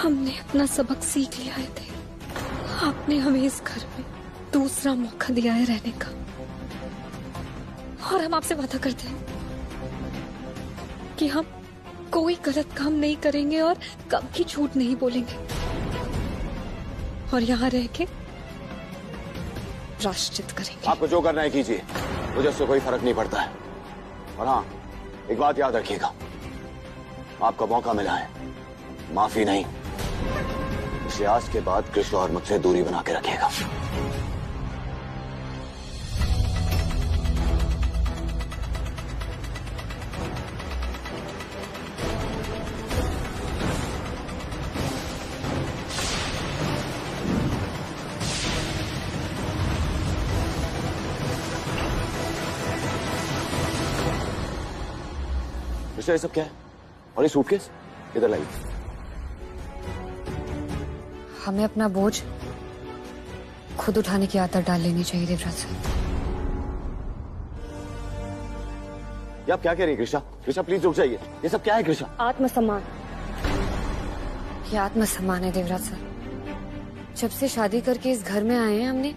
हमने अपना सबक सीख लिया है थे। आपने हमें इस घर में दूसरा मौका दिया है रहने का, और हम आपसे वादा करते हैं कि हम कोई गलत काम नहीं करेंगे और कभी झूठ नहीं बोलेंगे, और यहाँ रह के प्रायश्चित करेंगे। आपको जो करना है कीजिए, मुझे उससे कोई फर्क नहीं पड़ता है। और हाँ, एक बात याद रखिएगा, आपका मौका मिला है, माफी नहीं। इसलिए आज के बाद कृष्ण और मुझसे दूरी बना के रखिएगा। ये सब क्या है? और ये सूटकेस किधर लाई? हमें अपना बोझ खुद उठाने की आदत डाल लेनी चाहिए देवराज सर। ये आप क्या कह रही हैं कृष्णा? कृष्णा प्लीज रुक जाइए। ये सब क्या है कृष्णा? आत्मसम्मान। ये आत्मसम्मान है देवराज सर। जब से शादी करके इस घर में आए हैं हमने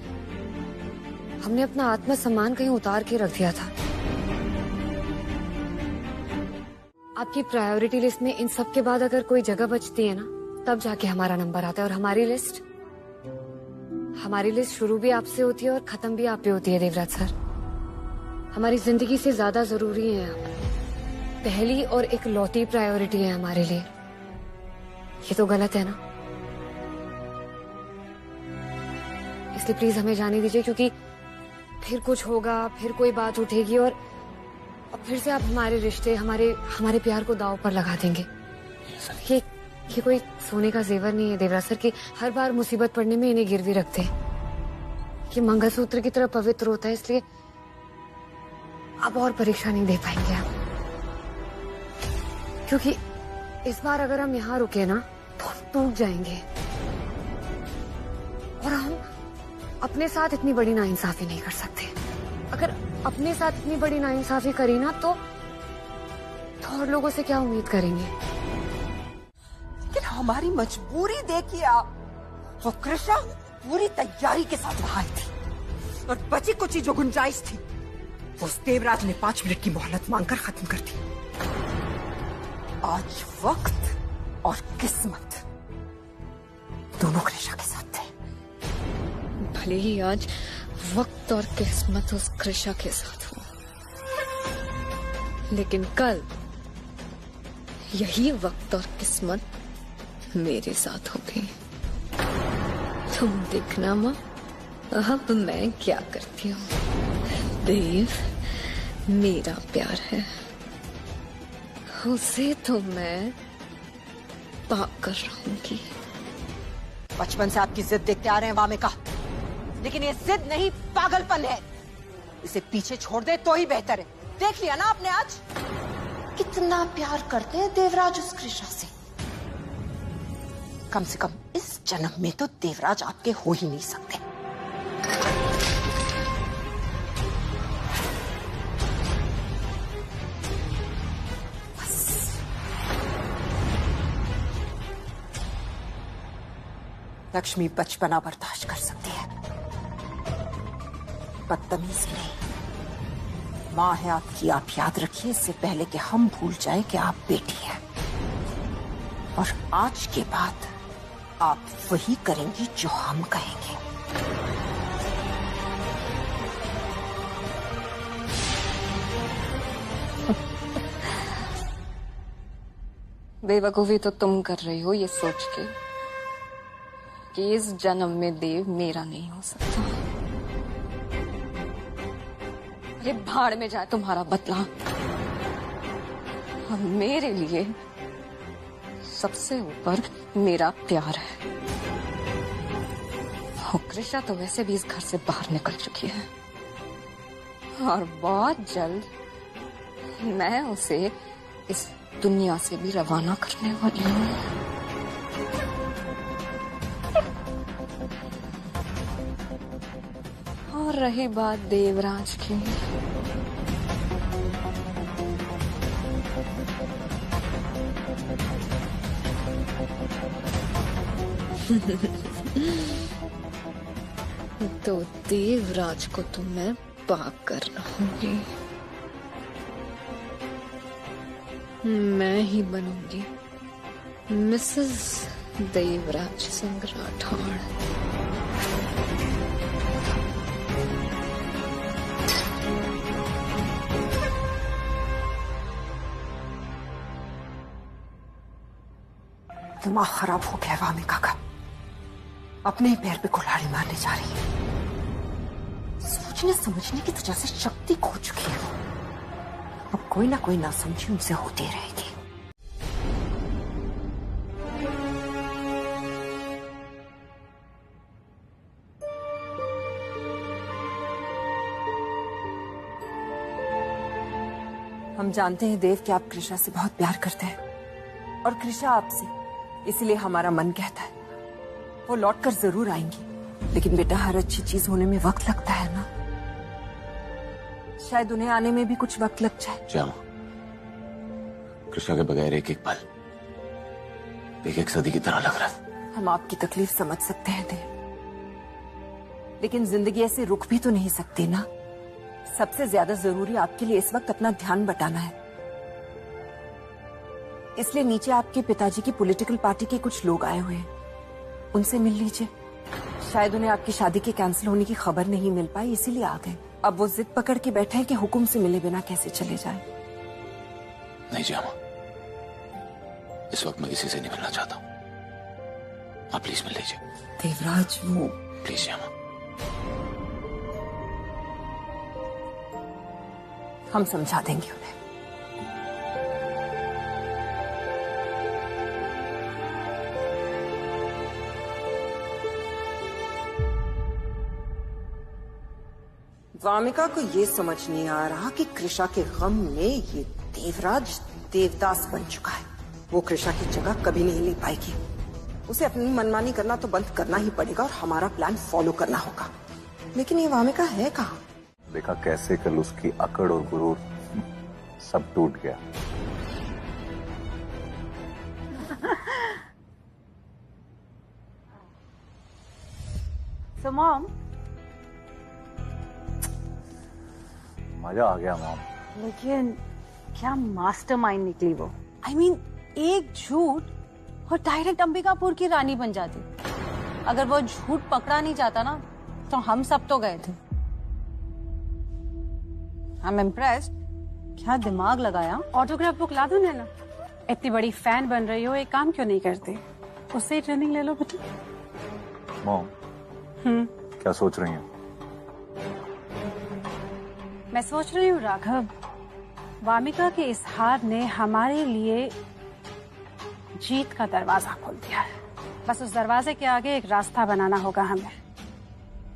अपना आत्मसम्मान कहीं उतार के रख दिया था। आपकी प्रायोरिटी लिस्ट में इन सब के बाद अगर कोई जगह बचती है ना, तब जाके हमारा नंबर आता है। और हमारी लिस्ट शुरू भी आपसे होती है और खत्म भी आप पे होती है देवराज सर। हमारी जिंदगी से ज्यादा जरूरी है आप। पहली और एक लौती प्रायोरिटी है हमारे लिए। ये तो गलत है ना? इसलिए प्लीज हमें जाने दीजिए, क्योंकि फिर कुछ होगा, फिर कोई बात उठेगी और फिर से आप हमारे रिश्ते, हमारे प्यार को दांव पर लगा देंगे। ये कोई सोने का जेवर नहीं है देवराज सर कि हर बार मुसीबत पड़ने में इन्हें गिरवी रखते हैं। ये मंगलसूत्र की तरह पवित्र होता है, इसलिए अब और परीक्षा नहीं दे पाएंगे आप। क्योंकि इस बार अगर हम यहाँ रुके ना तो हम टूट जाएंगे, और हम अपने साथ इतनी बड़ी नाइंसाफी नहीं कर सकते। अगर अपने साथ इतनी बड़ी नाइंसाफी करी ना तो और लोगों से क्या उम्मीद करेंगे? लेकिन हमारी मजबूरी देखिए आप। वो कृष्णा पूरी तैयारी के साथ वहां आई थी, और बची कुछ जो गुंजाइश थी उस देवराज ने 5 मिनट की मोहलत मांगकर खत्म कर दी। आज वक्त और किस्मत दोनों कृष्णा के साथ थे। भले ही आज वक्त और किस्मत उस कृष्णा के साथ हो, लेकिन कल यही वक्त और किस्मत मेरे साथ होगी। तुम देखना माँ, अब मैं क्या करती हूँ। देव मेरा प्यार है, उसे तो मैं पाक कर रहूंगी। बचपन से आपकी जिद देखते आ रहे हैं वामिका, लेकिन ये जिद नहीं, पागलपन है। इसे पीछे छोड़ दे तो ही बेहतर है। देख लिया ना आपने आज कितना प्यार करते हैं देवराज उस कृष्णा से। कम से कम इस जन्म में तो देवराज आपके हो ही नहीं सकते। बस लक्ष्मी बचपना बर्दाश्त कर सकती है, बदतमीज नहीं। माँ है आपकी, आप याद रखिए इससे पहले कि हम भूल जाए कि आप बेटी हैं। और आज के बाद आप वही करेंगी जो हम कहेंगे। बेवकूफी तो तुम कर रही हो ये सोच के कि इस जन्म में देव मेरा नहीं हो सकता। ये भाड़ में जाए तुम्हारा बदला। और मेरे लिए सबसे ऊपर मेरा प्यार है। कृष्णा तो वैसे भी इस घर से बाहर निकल चुकी है, और बहुत जल्द मैं उसे इस दुनिया से भी रवाना करने वाली हूँ। और रही बात देवराज की, तो देवराज को तो मैं पाक कर रहूंगी। मैं ही बनूंगी मिसेस देवराज सिंह राठौड़। दिमाग खराब हो गया वामिका का। अपने ही पैर पे कुल्हाड़ी मारने जा रही है। सोचने समझने की तो जैसे शक्ति खो चुकी है वो। अब कोई ना कोई नासमझी उनसे होती रहेगी। हम जानते हैं देव कि आप कृषा से बहुत प्यार करते हैं और कृषा आपसे, इसलिए हमारा मन कहता है वो लौटकर जरूर आएंगी। लेकिन बेटा, हर अच्छी चीज होने में वक्त लगता है ना। शायद उन्हें आने में भी कुछ वक्त लग जाए। श्यामा, कृष्णा के बगैर एक एक पल एक एक सदी की तरह लग रहा है। हम आपकी तकलीफ समझ सकते हैं देव, लेकिन जिंदगी ऐसे रुक भी तो नहीं सकती ना। सबसे ज्यादा जरूरी आपके लिए इस वक्त अपना ध्यान बटाना है। इसलिए नीचे आपके पिताजी की पॉलिटिकल पार्टी के कुछ लोग आए हुए हैं, उनसे मिल लीजिए। शायद उन्हें आपकी शादी के कैंसिल होने की खबर नहीं मिल पाई, इसीलिए आ गए। अब वो जिद पकड़ के बैठे हैं कि हुक्म से मिले बिना कैसे चले जाए। नहीं श्यामा, इस वक्त मैं किसी से नहीं मिलना चाहता। आप प्लीज मिल लीजिए। देवराज, वो प्लीज श्यामा। हम समझा देंगे उन्हें। वामिका को ये समझ नहीं आ रहा कि कृषा के गम में ये देवराज देवदास बन चुका है। वो कृषा की जगह कभी नहीं ले पाएगी। उसे अपनी मनमानी करना तो बंद करना ही पड़ेगा और हमारा प्लान फॉलो करना होगा। लेकिन ये वामिका है कहाँ? देखा कैसे कल उसकी अकड़ और गुरूर सब टूट गया। So mom, मजा आ गया मॉम। लेकिन क्या मास्टरमाइंड निकली वो। I mean, एक झूठ और डायरेक्ट अंबिकापुर की रानी बन जाती। अगर वो झूठ पकड़ा नहीं जाता ना तो हम सब तो गए थे। I'm impressed। क्या दिमाग लगाया। ऑटोग्राफ बुक ला दो नैना। इतनी बड़ी फैन बन रही हो, एक काम क्यों नहीं करते, उससे ही ट्रेनिंग ले लो बेटा। मॉम, क्या सोच रही हैं? मैं सोच रही हूँ राघव, वामिका के इस हार ने हमारे लिए जीत का दरवाजा खोल दिया है। बस उस दरवाजे के आगे एक रास्ता बनाना होगा हमें,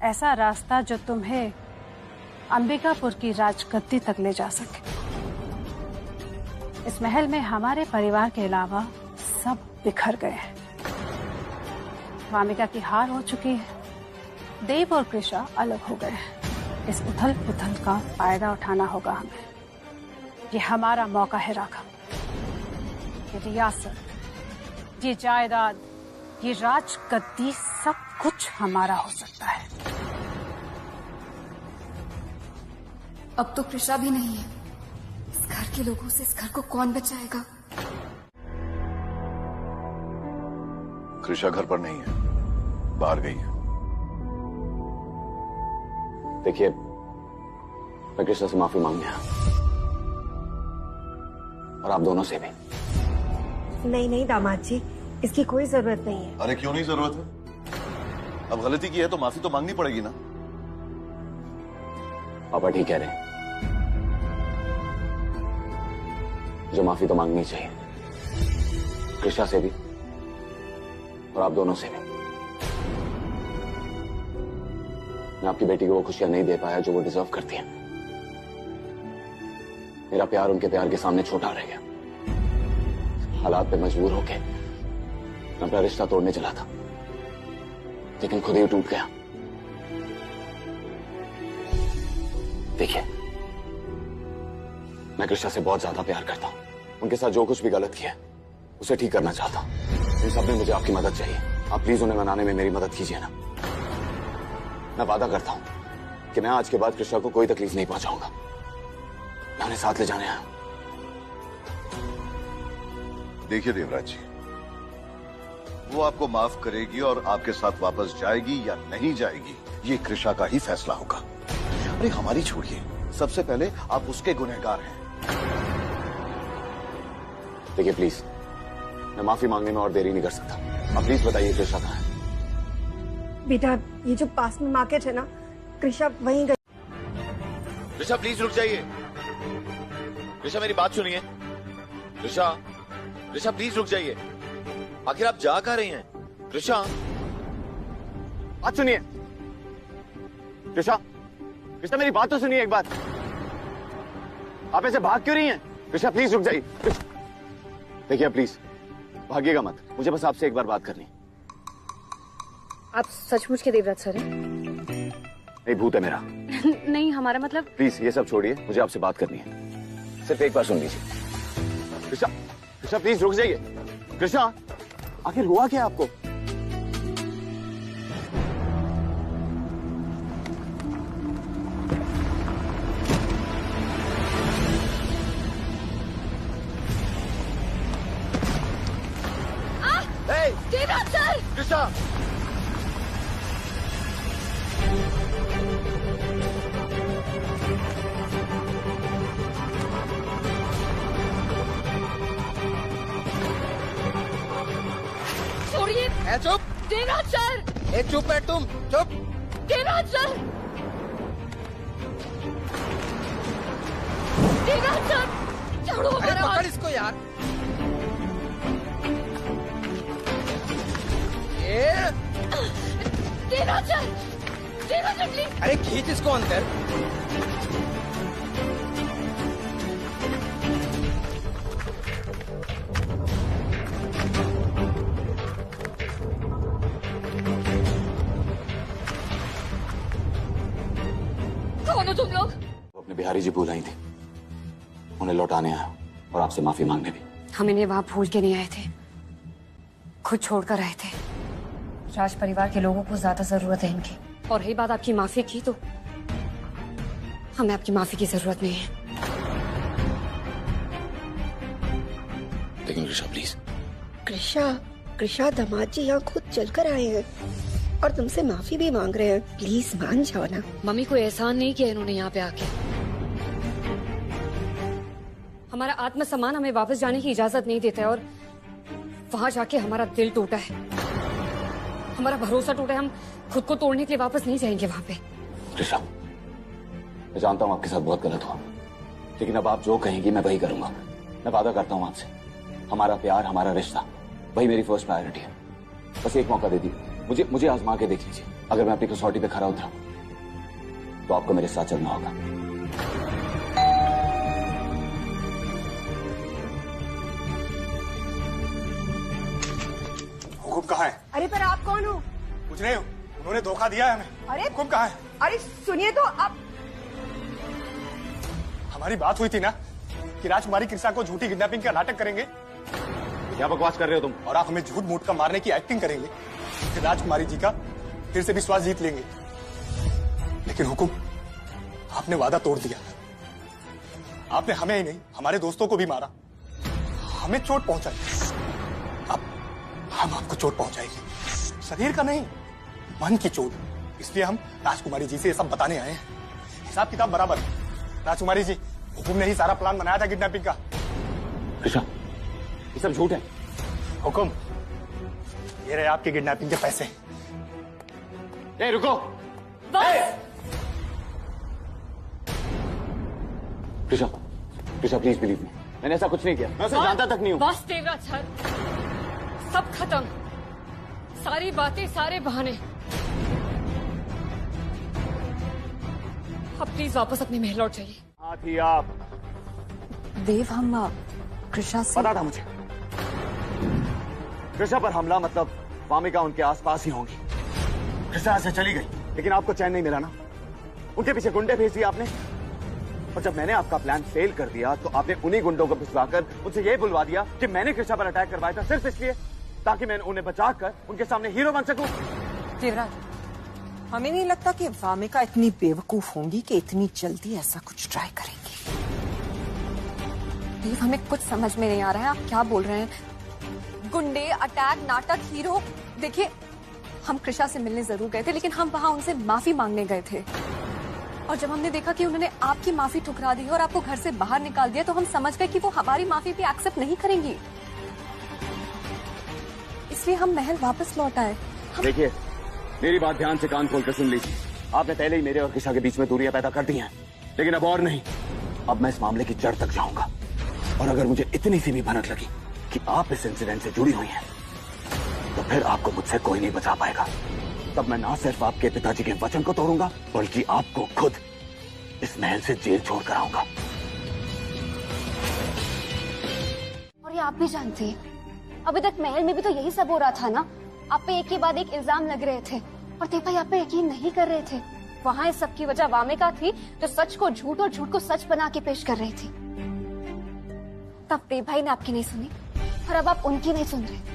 ऐसा रास्ता जो तुम्हें अंबिकापुर की राजगद्दी तक ले जा सके। इस महल में हमारे परिवार के अलावा सब बिखर गए हैं। वामिका की हार हो चुकी है, देव और कृषा अलग हो गए हैं। इस उथल पुथल का फायदा उठाना होगा हमें। ये हमारा मौका है राघव। ये रियासत, ये जायदाद, ये राजगद्दी, सब कुछ हमारा हो सकता है। अब तो कृषा भी नहीं है। इस घर के लोगों से इस घर को कौन बचाएगा? कृषा घर पर नहीं है, बाहर गई है। देखिए, मैं कृष्णा से माफी मांग गया और आप दोनों से भी। नहीं नहीं दामाद जी, इसकी कोई जरूरत नहीं है। अरे क्यों नहीं जरूरत है? अब गलती की है तो माफी तो मांगनी पड़ेगी ना। पापा ठीक कह रहे हैं, जो माफी तो मांगनी चाहिए, कृष्णा से भी और आप दोनों से भी। मैं आपकी बेटी को वो खुशियां नहीं दे पाया जो वो डिजर्व करती है। मेरा प्यार उनके प्यार के सामने छोटा रह गया। हालात पे मजबूर होके मैं अपना रिश्ता तोड़ने चला था, लेकिन खुद ही टूट गया। देखिए, मैं कृष्णा से बहुत ज्यादा प्यार करता हूं। उनके साथ जो कुछ भी गलत किया उसे ठीक करना चाहता हूं। इन सब में मुझे आपकी मदद चाहिए। आप प्लीज उन्हें मनाने में मेरी मदद कीजिए ना। मैं वादा करता हूं कि मैं आज के बाद कृष्णा को कोई तकलीफ नहीं पहुंचाऊंगा। मैं उन्हें साथ ले जाने आया हूं। देखिए देवराज जी, वो आपको माफ करेगी और आपके साथ वापस जाएगी या नहीं जाएगी, ये कृष्णा का ही फैसला होगा। अरे हमारी छोड़िए, सबसे पहले आप उसके गुनहगार हैं। देखिए प्लीज, मैं माफी मांगने में और देरी नहीं कर सकता। आप प्लीज बताइए कृष्णा कहाँ है? बेटा, ये जो पास में मार्केट है ना, कृष्णा वहीं गई। कृष्णा प्लीज रुक जाइए। कृष्णा मेरी बात सुनिए। कृष्णा, कृष्णा प्लीज रुक जाइए। आखिर आप जा कहाँ रही हैं? कृष्णा, बात सुनिए। कृष्णा, कृष्णा मेरी बात तो सुनिए एक बार। आप ऐसे भाग क्यों रही हैं? कृष्णा प्लीज रुक जाइए। देखिए प्लीज भागिएगा मत, मुझे बस आपसे एक बार बात करनी। आप सचमुच के देवराज सर हैं? नहीं, भूत है मेरा। नहीं, हमारा मतलब। प्लीज ये सब छोड़िए, मुझे आपसे बात करनी है। सिर्फ एक बार सुन लीजिए। कृष्णा, कृष्णा प्लीज रुक जाइए। कृष्णा, आखिर हुआ क्या आपको? देवराज सर! कृष्णा, छोड़िए। चुप। देवराज सर! चुप है तुम, चुप। देवराज सर! देवराज सर! छोड़ो हमारा हाथ। पकड़ इसको यार। Devraj sir! Devraj sir please! अरे खींच इसको अंदर। कौन हो तुम लोग? वो अपने बिहारी जी भूल आई थी, उन्हें लौटाने आया और आपसे माफी मांगने भी। हम इन्हें वहां भूल के नहीं आए थे, खुद छोड़कर आए थे। राज परिवार के लोगों को ज्यादा जरूरत है इनकी। और रही बात आपकी माफी की, तो हमें आपकी माफी की जरूरत नहीं है। लेकिन कृष्णा प्लीज। कृष्णा दामाद जी यहाँ खुद चलकर आए हैं और तुमसे माफी भी मांग रहे हैं। प्लीज मान जाओ ना। मम्मी को एहसान नहीं किया इन्होंने यहाँ पे आके। हमारा आत्मसम्मान हमें वापस जाने की इजाजत नहीं देता है और वहां जाके हमारा दिल टूटा है, हमारा भरोसा टूटा है। हम खुद को तोड़ने के लिए वापस नहीं जाएंगे वहां पे। कृष्णा, मैं जानता हूँ आपके साथ बहुत गलत हुआ, लेकिन अब आप जो कहेंगी मैं वही करूंगा। मैं वादा करता हूँ आपसे, हमारा प्यार, हमारा रिश्ता, वही मेरी फर्स्ट प्रायोरिटी है। बस एक मौका दे दीजिए, मुझे आजमा के देख लीजिए। अगर मैं अपनी कसौटी पे खरा उतरा तो आपको मेरे साथ चलना होगा। हुकुम कहाँ है? अरे पर आप कौन हो? कुछ नहीं, उन्होंने धोखा दिया है हमें। अरे हुकुम कहाँ है? अरे सुनिए तो, आप हमारी बात हुई थी ना कि राजकुमारी कृष्णा को झूठी किडनैपिंग का नाटक करेंगे। क्या बकवास कर रहे हो तुम? और आप हमें झूठ मूठ का मारने की एक्टिंग करेंगे, फिर राजकुमारी जी का फिर से विश्वास जीत लेंगे। लेकिन हुकुम, आपने वादा तोड़ दिया। आपने हमें ही नहीं, हमारे दोस्तों को भी मारा, हमें चोट पहुंचाई। अब हम आपको चोट पहुंचाएंगे, शरीर का नहीं, मन की चोट। इसलिए हम राजकुमारी जी से ये सब बताने आए हैं। हिसाब किताब बराबर है। राजकुमारी जी, हुकुम ने ही सारा प्लान बनाया था किडनैपिंग का। कृष्णा, ये सब झूठ है। हुकुम, ये रहे आपके किडनैपिंग के पैसे। ए, रुको। Krishna, Krishna please believe me, मैंने ऐसा कुछ नहीं किया। मैं उसे जानता तक नहीं हूँ। बस देवराज सर, सब खत्म, सारी बातें, सारे बहाने। अब प्लीज वापस अपने महल लौट जाइए। हाँ थी आप। देव, हम कृष्णा से पता था मुझे, कृष्णा पर हमला मतलब वामिका उनके आसपास ही होंगी। कृष्णा से चली गई, लेकिन आपको चैन नहीं मिला ना। उनके पीछे गुंडे भेज दिए आपने, और जब मैंने आपका प्लान फेल कर दिया तो आपने उन्हीं गुंडों को भिजवाकर मुझसे ये बुलवा दिया कि मैंने कृष्णा पर अटैक करवाया था, सिर्फ इसलिए ताकि मैं उन्हें बचाकर उनके सामने हीरो बन सकूं। देवराज, हमें नहीं लगता कि वामिका इतनी बेवकूफ होंगी कि इतनी जल्दी ऐसा कुछ ट्राई करेंगी। देव, हमें कुछ समझ में नहीं आ रहा है, आप क्या बोल रहे हैं? गुंडे, अटैक, नाटक, हीरो। देखिए, हम कृषा से मिलने जरूर गए थे, लेकिन हम वहाँ उनसे माफी मांगने गए थे। और जब हमने देखा कि उन्होंने आपकी माफी ठुकरा दी और आपको घर से बाहर निकाल दिया, तो हम समझ गए कि वो हमारी माफी भी एक्सेप्ट नहीं करेंगी। इसलिए हम महल वापस लौट आए। देखिए, मेरी बात ध्यान से कान खोलकर सुन लीजिए। आपने पहले ही मेरे और कृषा के बीच में दूरियां पैदा कर दी हैं, लेकिन अब और नहीं। अब मैं इस मामले की जड़ तक जाऊंगा, और अगर मुझे इतनी सी भी भनक लगी कि आप इस इंसिडेंट से जुड़ी हुई हैं, तो फिर आपको मुझसे कोई नहीं बचा पाएगा। तब मैं ना सिर्फ आपके पिताजी के वचन को तोड़ूंगा, बल्कि आपको खुद इस महल से जेल छोड़ कर आऊंगा। और ये आप भी जानते हैं, अभी तक महल में भी तो यही सब हो रहा था ना। आप पे एक के बाद एक इल्जाम लग रहे थे और देव भाई आप पे यकीन नहीं कर रहे थे। वहाँ इस सब की वजह वामिका थी, जो सच को झूठ और झूठ को सच बना के पेश कर रही थी। तब देव भाई ने आपकी नहीं सुनी और अब आप उनकी नहीं सुन रहे।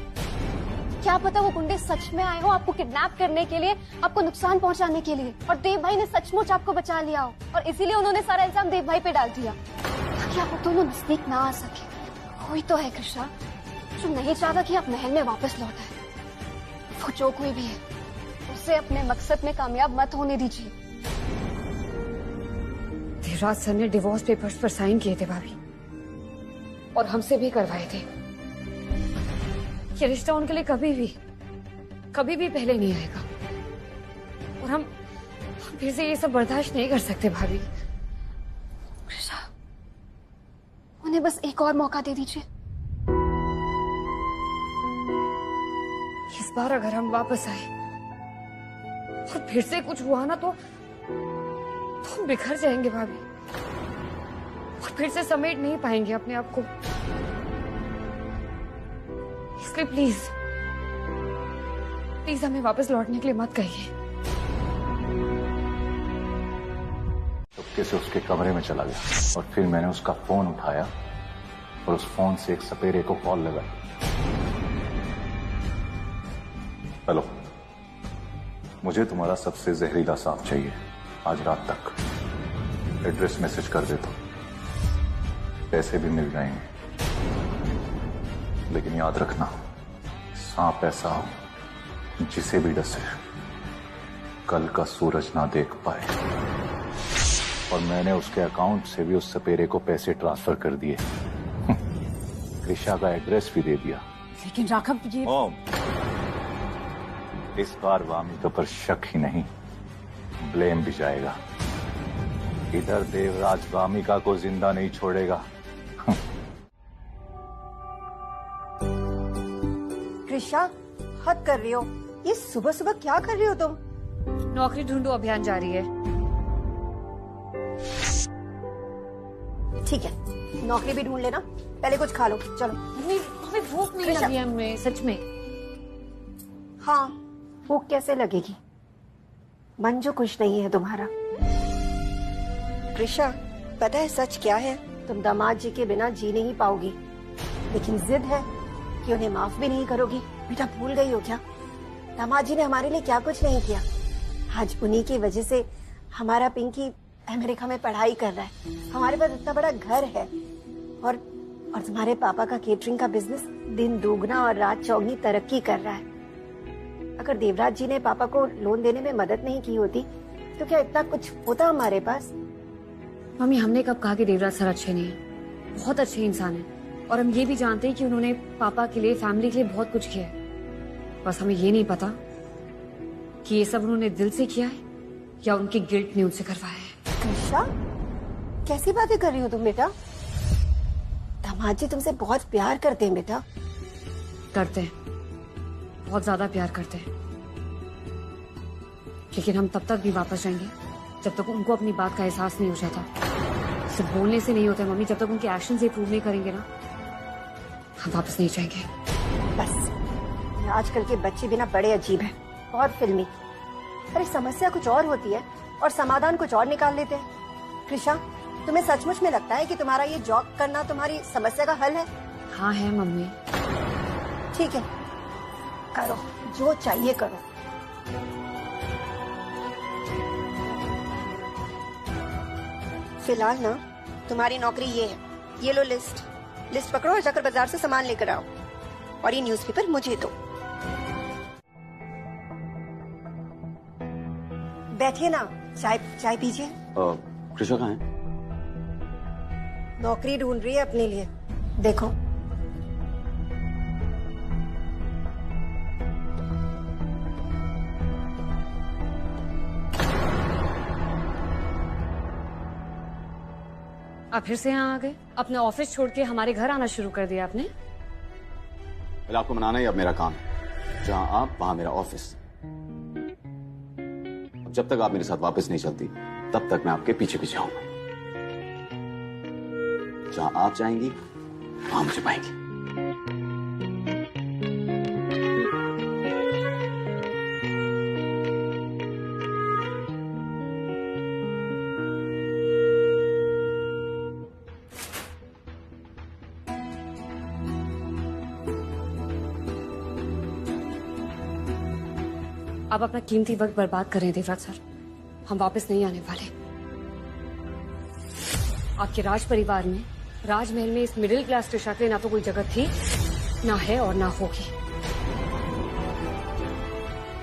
क्या पता वो गुंडे सच में आए हो आपको किडनैप करने के लिए, आपको नुकसान पहुंचाने के लिए, और देव भाई ने सचमुच आपको बचा लिया हो, और इसीलिए उन्होंने सारा इल्जाम देव भाई पे डाल दिया ताकि आप दोनों नजदीक ना आ सके। कोई तो है कृष्णा जो नहीं चाहता कि आप महल में वापस लौट आए। वो जो कोई भी है, उसे अपने मकसद में कामयाब मत होने दीजिए। देवराज सर ने डिवोर्स पेपर्स पर साइन किए थे भाभी, और हमसे भी करवाए थे। ये रिश्ता उनके लिए कभी भी पहले नहीं आएगा, और हम फिर से ये सब बर्दाश्त नहीं कर सकते भाभी। कृष्णा, उन्हें बस एक और मौका दे दीजिए। इस बार अगर हम वापस आए और फिर से कुछ हुआ ना, तो हम बिखर जाएंगे भाभी, और फिर से समेट नहीं पाएंगे अपने आप को। इसलिए प्लीज हमें वापस लौटने के लिए मत कहिए। चुपके से उसके कमरे में चला गया, और फिर मैंने उसका फोन उठाया और उस फोन से एक सपेरे को कॉल लगाई। हेलो, मुझे तुम्हारा सबसे जहरीला सांप चाहिए आज रात तक। एड्रेस मैसेज कर देता हूं, पैसे भी मिल जाएंगे, लेकिन याद रखना, सांप ऐसा हो जिसे भी डसे कल का सूरज ना देख पाए। और मैंने उसके अकाउंट से भी उस सपेरे को पैसे ट्रांसफर कर दिए, कृषा का एड्रेस भी दे दिया। लेकिन राघव, ये ओम, इस बार वामिका पर शक ही नहीं, ब्लेम भी जाएगा। इधर देवराज वामिका को जिंदा नहीं छोड़ेगा। कृषा, हद कर रही हो। ये सुबह सुबह क्या कर रही हो तुम? नौकरी ढूंढो अभियान जारी है। ठीक है, नौकरी भी ढूंढ लेना, पहले कुछ खा लो। चलो। हमें भूख नहीं लगी हमें, सच में। हाँ, भूख कैसे लगेगी? मन जो कुछ नहीं है तुम्हारा। कृषा, पता है सच क्या है? तुम दामाद जी के बिना जी नहीं पाओगी, लेकिन जिद है कि उन्हें माफ भी नहीं करोगी। बेटा, भूल गई हो क्या? दामाद जी ने हमारे लिए क्या कुछ नहीं किया। आज उन्हीं की वजह से हमारा पिंकी अमेरिका में पढ़ाई कर रहा है, हमारे पास इतना बड़ा घर है, और तुम्हारे पापा का केटरिंग का बिजनेस दिन दुगना और रात चौगनी तरक्की कर रहा है। अगर देवराज जी ने पापा को लोन देने में मदद नहीं की होती, तो क्या इतना कुछ होता हमारे पास? मम्मी, हमने कब कहा कि देवराज सर अच्छे नहीं हैं? बहुत अच्छे इंसान हैं, और हम ये भी जानते हैं कि उन्होंने पापा के लिए, फैमिली के लिए बहुत कुछ किया है। बस हमें ये नहीं पता कि ये सब उन्होंने दिल से किया है या उनकी गिल्ट ने उनसे करवाया है। कृषा, कैसी बातें कर रही हो तुम बेटा? दामाद जी तुमसे बहुत प्यार करते हैं बेटा। करते हैं, बहुत ज्यादा प्यार करते हैं, लेकिन हम तब तक भी वापस जाएंगे जब तक उनको अपनी बात का एहसास नहीं हो जाता। सिर्फ बोलने से नहीं होता मम्मी, जब तक उनके एक्शन से प्रूव नहीं करेंगे ना, हम वापस नहीं जाएंगे। बस, आजकल के बच्चे भी ना बड़े अजीब हैं, बहुत फिल्मी। अरे समस्या कुछ और होती है और समाधान कुछ और निकाल लेते हैं। कृषा, तुम्हें सचमुच में लगता है कि तुम्हारा ये जॉब करना तुम्हारी समस्या का हल है? हाँ है मम्मी। ठीक है, करो, जो चाहिए करो। फिलहाल ना तुम्हारी नौकरी ये है, ये लो लिस्ट पकड़ो और जाकर बाजार से सामान लेकर आओ, और ये न्यूज़पेपर मुझे दो। बैठिए ना, चाय पीजिए। कृषा कहाँ है? नौकरी ढूंढ रही है अपने लिए, देखो। आप फिर से यहाँ आ गए? अपना ऑफिस छोड़ के हमारे घर आना शुरू कर दिया आपने? पहले आपको मनाना ही अब मेरा काम है। जहां आप वहां मेरा ऑफिस। अब जब तक आप मेरे साथ वापस नहीं चलती तब तक मैं आपके पीछे पीछे आऊंगा। जहां आप चाहेंगी वहां मुझे पाएंगी। आप अपना कीमती वक्त बर्बाद कर रहे हैं देवराज सर। हम वापस नहीं आने वाले। आपके राज परिवार में, राजमहल में इस मिडिल क्लास त्रिशा के लिए ना तो कोई जगह थी, ना है और ना होगी।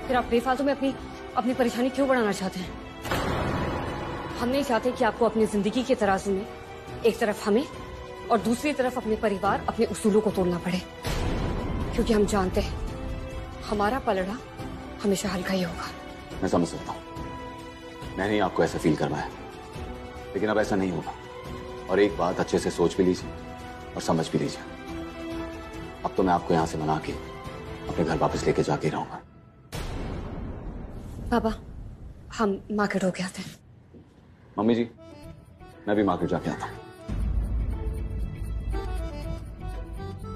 फिर आप बेफालतू में अपनी परेशानी क्यों बढ़ाना चाहते हैं? हम नहीं चाहते कि आपको अपनी जिंदगी के तराजू में एक तरफ हमें और दूसरी तरफ अपने परिवार, अपने उसूलों को तोड़ना पड़े, क्योंकि हम जानते हैं हमारा पलड़ा हमेशा हल्का ही होगा। मैं समझ सकता हूँ, मैंने आपको ऐसा फील करवाया, लेकिन अब ऐसा नहीं होगा। और एक बात अच्छे से सोच भी लीजिए और समझ भी लीजिए, अब तो मैं आपको यहाँ से मना के अपने घर वापस लेके जाके रहूंगा। पापा, हम मार्केट होके आते हैं। मम्मी जी, मैं भी मार्केट जाके आता हूँ।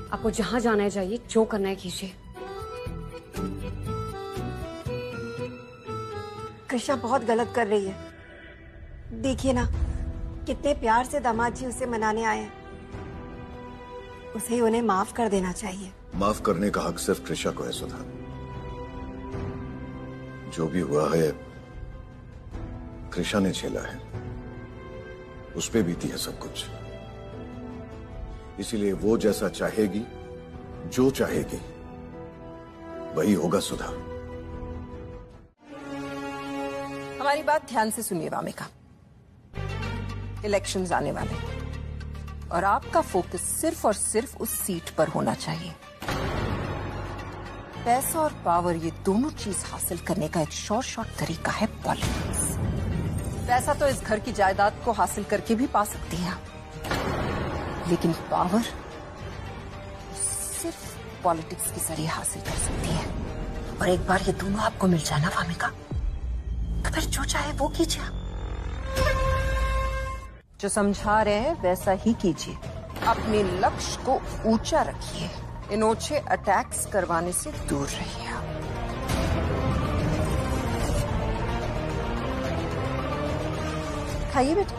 आपको जहां जाना है जाइए, जो करना है कीजिए। कृषा बहुत गलत कर रही है। देखिए ना, कितने प्यार से दामाद जी उसे मनाने आए हैं। उसे उन्हें माफ कर देना चाहिए। माफ करने का हक सिर्फ कृषा को है सुधा। जो भी हुआ है कृषा ने झेला है, उस पे बीती है सब कुछ। इसीलिए वो जैसा चाहेगी, जो चाहेगी वही होगा सुधा। हमारी बात ध्यान से सुनिए वामिका। इलेक्शंस आने वाले और आपका फोकस सिर्फ और सिर्फ उस सीट पर होना चाहिए। पैसा और पावर, ये दोनों चीज हासिल करने का एक शॉर्ट तरीका है पॉलिटिक्स। पैसा तो इस घर की जायदाद को हासिल करके भी पा सकती हैं आप, लेकिन पावर सिर्फ पॉलिटिक्स के जरिए हासिल कर सकती है। और एक बार ये दोनों आपको मिल जाए ना वामिका, तो फिर जो चाहे वो कीजिए। जो समझा रहे हैं वैसा ही कीजिए। अपने लक्ष्य को ऊंचा रखिए। इन ओछे अटैक्स करवाने से दूर रहिए आप। खाइए बेटा,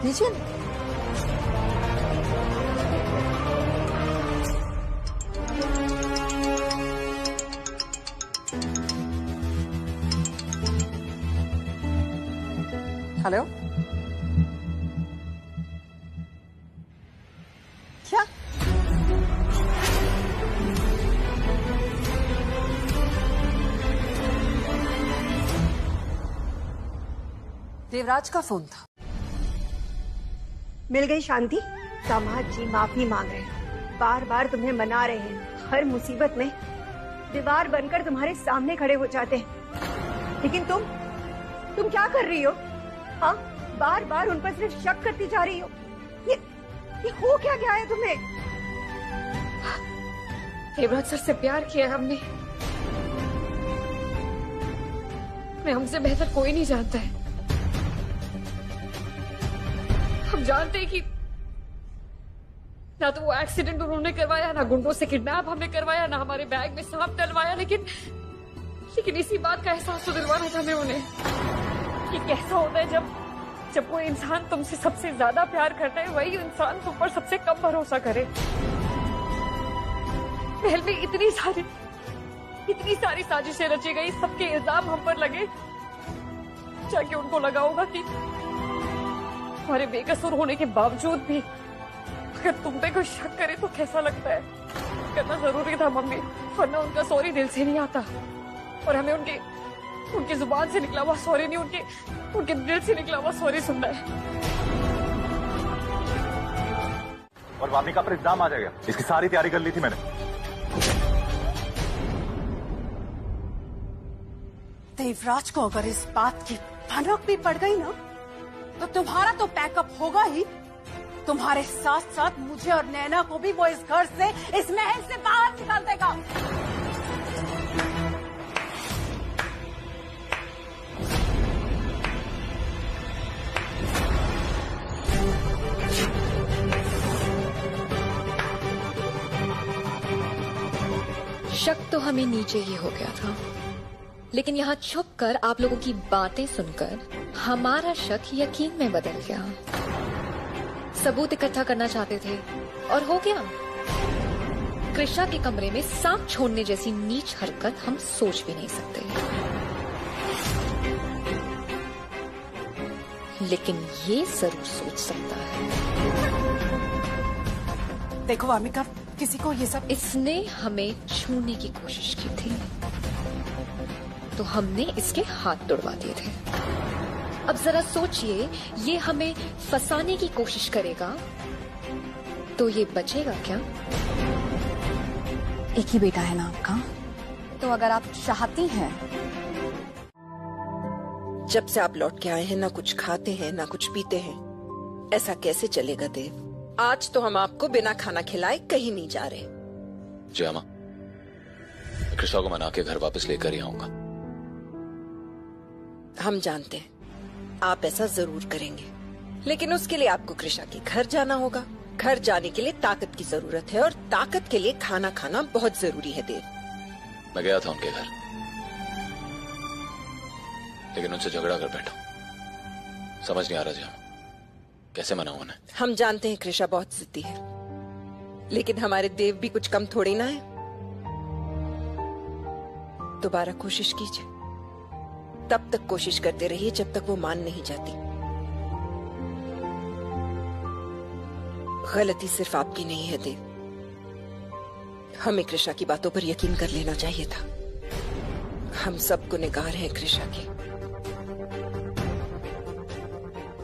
लीजिए ना। हेलो, क्या? देवराज का फोन था। मिल गई शांति? दामाद जी माफी मांग रहे हैं, बार बार तुम्हें मना रहे हैं। हर मुसीबत में दीवार बनकर तुम्हारे सामने खड़े हो जाते हैं, लेकिन तुम क्या कर रही हो? हाँ, बार बार उन पर सिर्फ शक करती जा रही हो। ये हो क्या गया है तुम्हें? देवराज सर से प्यार किया हमने। मैं हमसे बेहतर कोई नहीं जानता है। हम जानते हैं कि ना तो वो एक्सीडेंट उन्होंने करवाया, ना गुंडों से किडनैप हमने करवाया, ना हमारे बैग में सांप डलवाया, लेकिन इसी बात का एहसास तो दिलवाना था मैं उन्हें कि कैसा होता है जब कोई इंसान तुमसे सबसे ज्यादा प्यार करता है, वही इंसान तुम पर सबसे कम भरोसा करे। महल में इतनी सारी इतनी सारी साजिशें रची गई, सबके इल्जाम हम पर लगे। जाके उनको लगा होगा कि हमारे बेकसूर होने के बावजूद भी अगर तुम पे कोई शक करे तो कैसा लगता है। करना जरूरी था मम्मी, वरना उनका सॉरी दिल से नहीं आता और हमें उनकी जुबान से निकला हुआ सॉरी नहीं, उनके दिल से निकला हुआ सॉरी सुनना है। और वामिका पर इल्जाम आ जाएगा, इसकी सारी तैयारी कर ली थी मैंने। देवराज को अगर इस बात की भनक भी पड़ गई ना तो तुम्हारा तो पैकअप होगा ही, तुम्हारे साथ साथ मुझे और नैना को भी वो इस घर से, इस महल से बाहर निकाल देगा। शक तो हमें नीचे ही हो गया था, लेकिन यहाँ छुप कर आप लोगों की बातें सुनकर हमारा शक यकीन में बदल गया। सबूत इकट्ठा करना चाहते थे और हो गया। कृषा के कमरे में सांप छोड़ने जैसी नीच हरकत हम सोच भी नहीं सकते, लेकिन ये जरूर सोच सकता है। देखो वामिका, किसी को ये सब, इसने हमें छूने की कोशिश की थी तो हमने इसके हाथ तोड़वा दिए थे। अब जरा सोचिए, ये हमें फंसाने की कोशिश करेगा तो ये बचेगा क्या? एक ही बेटा है ना आपका, तो अगर आप चाहती हैं। जब से आप लौट के आए हैं ना कुछ खाते हैं ना कुछ पीते हैं, ऐसा कैसे चलेगा देव? आज तो हम आपको बिना खाना खिलाए कहीं नहीं जा रहे। जी अम्मा, कृष्णा को मना के घर वापस लेकर ही आऊंगा। हम जानते हैं आप ऐसा जरूर करेंगे, लेकिन उसके लिए आपको कृष्णा के घर जाना होगा। घर जाने के लिए ताकत की जरूरत है और ताकत के लिए खाना खाना बहुत जरूरी है देव। मैं गया था उनके घर, लेकिन उनसे झगड़ा कर बैठा। समझ नहीं आ रहा जी अम्मा, कैसे मनाऊं उन्हें? हम जानते हैं कृष्णा बहुत जिद्दी है, लेकिन हमारे देव भी कुछ कम थोड़ी ना है। दोबारा कोशिश कीजिए, तब तक कोशिश करते रहिए जब तक वो मान नहीं जाती। गलती सिर्फ आपकी नहीं है देव, हमें कृष्णा की बातों पर यकीन कर लेना चाहिए था। हम सब गुनहगार हैं कृष्णा के,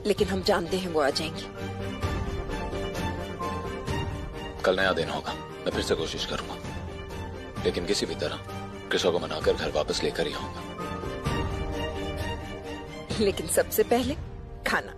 लेकिन हम जानते हैं वो आ जाएंगी। कल नया दिन होगा, मैं फिर से कोशिश करूंगा, लेकिन किसी भी तरह कृष्णा को मनाकर घर वापस लेकर ही आऊंगा। लेकिन सबसे पहले खाना।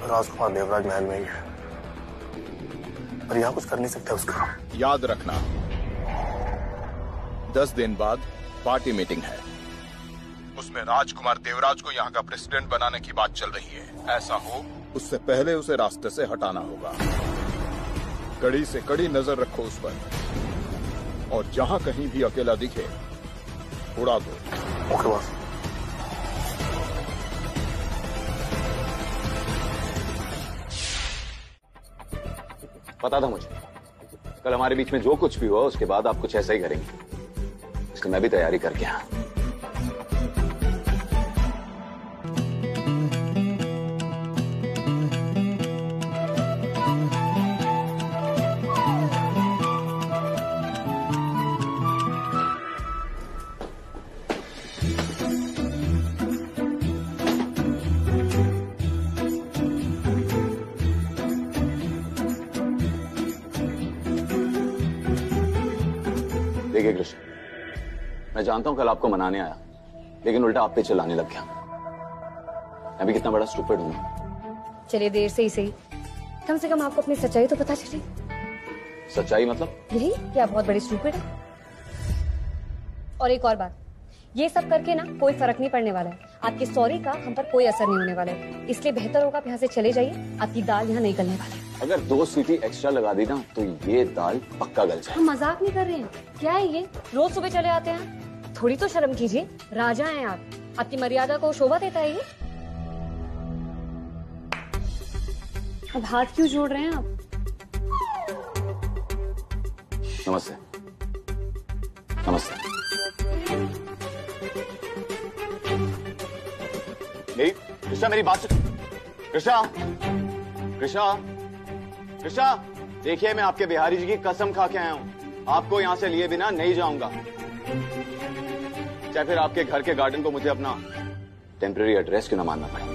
राजकुमार देवराज महल में ही है, पर यहाँ कुछ कर नहीं सकते उसका। याद रखना, 10 दिन बाद पार्टी मीटिंग है, उसमें राजकुमार देवराज को यहाँ का प्रेसिडेंट बनाने की बात चल रही है। ऐसा हो उससे पहले उसे रास्ते से हटाना होगा। कड़ी से कड़ी नजर रखो उस पर, और जहाँ कहीं भी अकेला दिखे उड़ा दो। Okay boss. पता था मुझे, कल हमारे बीच में जो कुछ भी हुआ उसके बाद आप कुछ ऐसा ही करेंगे, इसलिए मैं भी तैयारी करके आया। देखिए कृष्ण, मैं जानता हूं कल आपको मनाने आया, लेकिन उल्टा आप पे चलाने लग गया। मैं भी कितना बड़ा स्टूपिड हूं। चलिए देर से ही सही, कम से कम आपको अपनी सच्चाई तो पता चली। सच्चाई मतलब? यही कि आप बहुत बड़ी स्टूपिड है। और एक और बात, ये सब करके ना कोई फर्क नहीं पड़ने वाला है। आपके सॉरी का हम पर कोई असर नहीं होने वाला है, इसलिए बेहतर होगा आप यहाँ से चले जाइए। आपकी दाल यहाँ नहीं गलने वाली। अगर 2 सीटी एक्स्ट्रा लगा दी ना तो ये दाल पक्का गल जाए। हम मजाक नहीं कर रहे हैं, क्या है ये? रोज सुबह चले आते हैं, थोड़ी तो शर्म कीजिए। राजा हैं आप, आपकी मर्यादा को शोभा देता है ये। अब हाथ क्यों जोड़ रहे हैं आप? नमस्ते। नमस्ते। कृष्णा मेरी बात सुन। कृष्णा, कृष्णा, कृष्णा, देखिए मैं आपके बिहारी जी की कसम खा के आया हूं, आपको यहां से लिए बिना नहीं जाऊंगा। चाहे फिर आपके घर के गार्डन को मुझे अपना टेम्परेरी एड्रेस क्यों ना मानना पड़े।